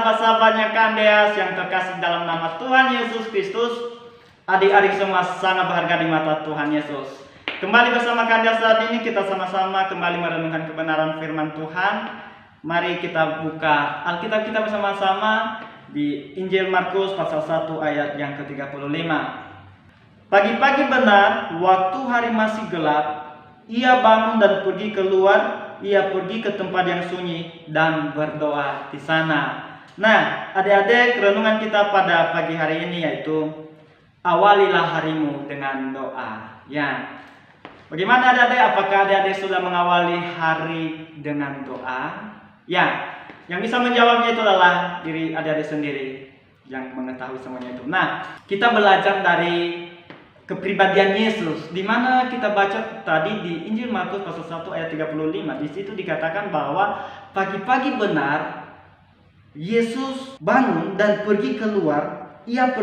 sahabat-sahabatnya Kandeas yang terkasih dalam nama Tuhan Yesus Kristus. Adik-adik semua sangat berharga di mata Tuhan Yesus. Kembali bersama Kandeas saat ini kita sama-sama kembali merenungkan kebenaran firman Tuhan. Mari kita buka Alkitab kita bersama-sama di Injil Markus pasal 1 ayat yang ke-35. Pagi-pagi benar, waktu hari masih gelap, ia bangun dan pergi keluar. Ia pergi ke tempat yang sunyi dan berdoa di sana. Nah, adik-adik, renungan kita pada pagi hari ini yaitu awalilah harimu dengan doa. Ya, bagaimana adik-adik? Apakah adik-adik sudah mengawali hari dengan doa? Ya, yang bisa menjawabnya itu adalah diri adik-adik sendiri yang mengetahui semuanya itu. Nah, kita belajar dari kepribadian Yesus, di mana kita baca tadi di Injil Markus pasal 1 ayat 35. Di situ dikatakan bahwa pagi-pagi benar Yesus bangun dan pergi keluar. Ia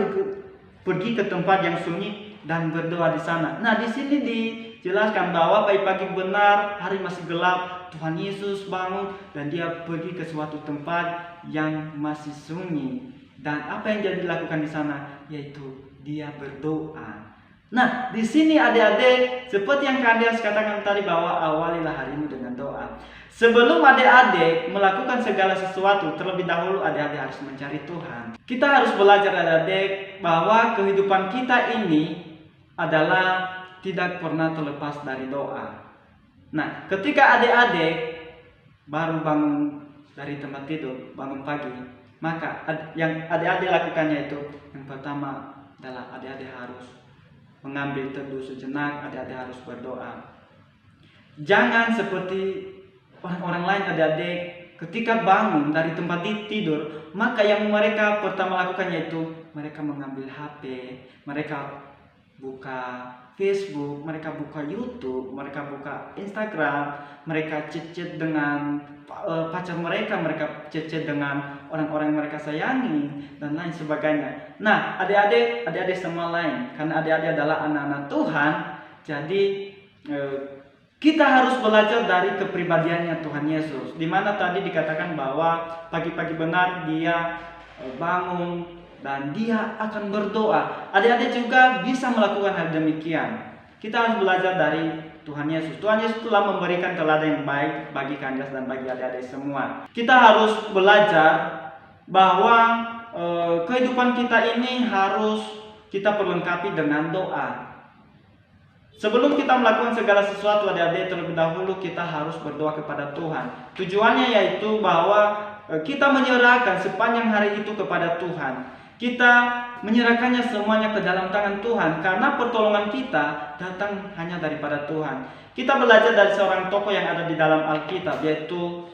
pergi ke tempat yang sunyi dan berdoa di sana. Nah, di sini dijelaskan bahwa pagi-pagi benar, hari masih gelap, Tuhan Yesus bangun dan dia pergi ke suatu tempat yang masih sunyi. Dan apa yang dia dilakukan di sana? Yaitu dia berdoa. Nah, di sini adik-adik, seperti yang Kandeas katakan tadi bahwa awalilah harimu dengan doa. Sebelum adik-adik melakukan segala sesuatu, terlebih dahulu adik-adik harus mencari Tuhan. Kita harus belajar adik-adik bahwa kehidupan kita ini adalah tidak pernah terlepas dari doa. Nah, ketika adik-adik baru bangun dari tempat tidur, bangun pagi, maka yang adik-adik lakukannya itu yang pertama adalah adik-adik harus mengambil teduh sejenak, adik-adik harus berdoa. Jangan seperti orang-orang lain adik-adik ketika bangun dari tempat tidur, maka yang mereka pertama lakukan yaitu mereka mengambil HP, mereka buka Facebook, mereka buka YouTube, mereka buka Instagram, mereka chat-chat dengan pacar mereka chat-chat dengan orang-orang yang mereka sayangi dan lain sebagainya. Nah, adik-adik semua lain, karena adik-adik adalah anak-anak Tuhan, jadi kita harus belajar dari kepribadiannya Tuhan Yesus, di mana tadi dikatakan bahwa pagi-pagi benar dia bangun dan dia akan berdoa. Adik-adik juga bisa melakukan hal demikian. Kita harus belajar dari Tuhan Yesus. Tuhan Yesus telah memberikan teladan yang baik bagi Kandeas dan bagi adik-adik semua. Kita harus belajar bahwa kehidupan kita ini harus kita perlengkapi dengan doa. Sebelum kita melakukan segala sesuatu adik-adik, terlebih dahulu kita harus berdoa kepada Tuhan. Tujuannya yaitu bahwa kita menyerahkan sepanjang hari itu kepada Tuhan. Kita menyerahkannya semuanya ke dalam tangan Tuhan, karena pertolongan kita datang hanya daripada Tuhan. Kita belajar dari seorang tokoh yang ada di dalam Alkitab, yaitu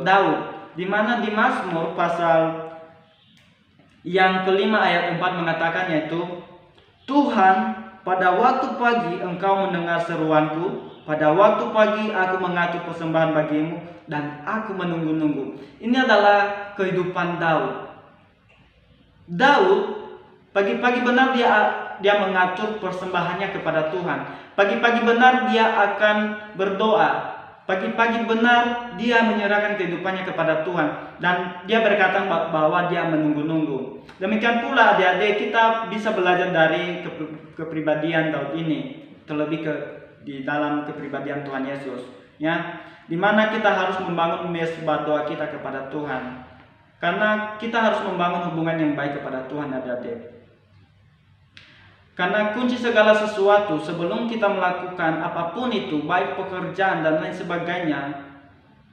Daud, di mana di Mazmur pasal yang kelima ayat 4 mengatakan yaitu, Tuhan, pada waktu pagi engkau mendengar seruanku, pada waktu pagi aku mengatur persembahan bagimu dan aku menunggu-nunggu. Ini adalah kehidupan Daud. Daud pagi-pagi benar dia mengatur persembahannya kepada Tuhan. Pagi-pagi benar dia akan berdoa. Pagi-pagi benar dia menyerahkan kehidupannya kepada Tuhan dan dia berkata bahwa dia menunggu-nunggu. Demikian pula adik-adik, kita bisa belajar dari kepribadian Daud ini, terlebih di dalam kepribadian Tuhan Yesus, ya, di mana kita harus membangun mesbah doa kita kepada Tuhan. Karena kita harus membangun hubungan yang baik kepada Tuhan adik-adik. Karena kunci segala sesuatu sebelum kita melakukan apapun itu, baik pekerjaan dan lain sebagainya,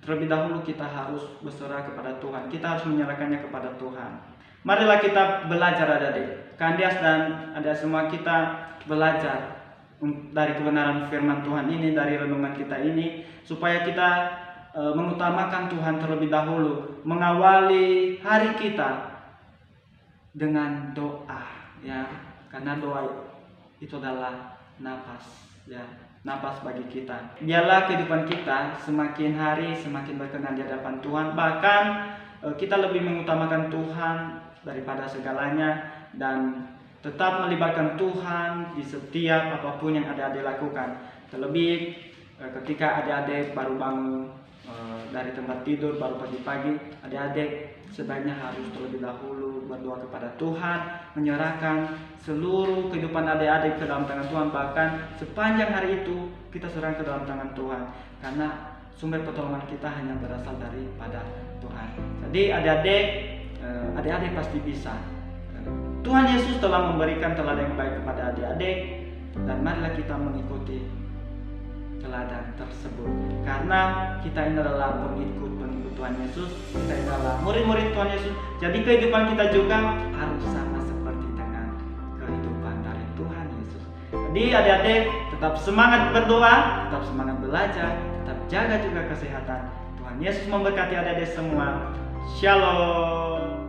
terlebih dahulu kita harus berserah kepada Tuhan. Kita harus menyerahkannya kepada Tuhan. Marilah kita belajar adik-adik. Kandeas dan adik semua, kita belajar dari kebenaran firman Tuhan ini, dari renungan kita ini, supaya kita mengutamakan Tuhan terlebih dahulu, mengawali hari kita dengan doa, ya, karena doa itu adalah napas, ya, napas bagi kita. Biarlah kehidupan kita semakin hari semakin berkenan di hadapan Tuhan, bahkan kita lebih mengutamakan Tuhan daripada segalanya dan tetap melibatkan Tuhan di setiap apapun yang adik-adik lakukan. Terlebih ketika adik-adik baru bangun dari tempat tidur baru pagi-pagi, adik-adik sebaiknya harus terlebih dahulu berdoa kepada Tuhan, menyerahkan seluruh kehidupan adik-adik ke dalam tangan Tuhan. Bahkan sepanjang hari itu kita serahkan ke dalam tangan Tuhan, karena sumber pertolongan kita hanya berasal daripada Tuhan. Jadi adik-adik pasti bisa. Tuhan Yesus telah memberikan teladan yang baik kepada adik-adik, dan marilah kita mengikuti teladan tersebut, karena kita ini adalah pengikut Tuhan Yesus, kita ini adalah murid-murid Tuhan Yesus. Jadi kehidupan kita juga harus sama seperti dengan kehidupan dari Tuhan Yesus. Jadi adik-adik tetap semangat berdoa, tetap semangat belajar, tetap jaga juga kesehatan. Tuhan Yesus memberkati adik-adik semua. Shalom.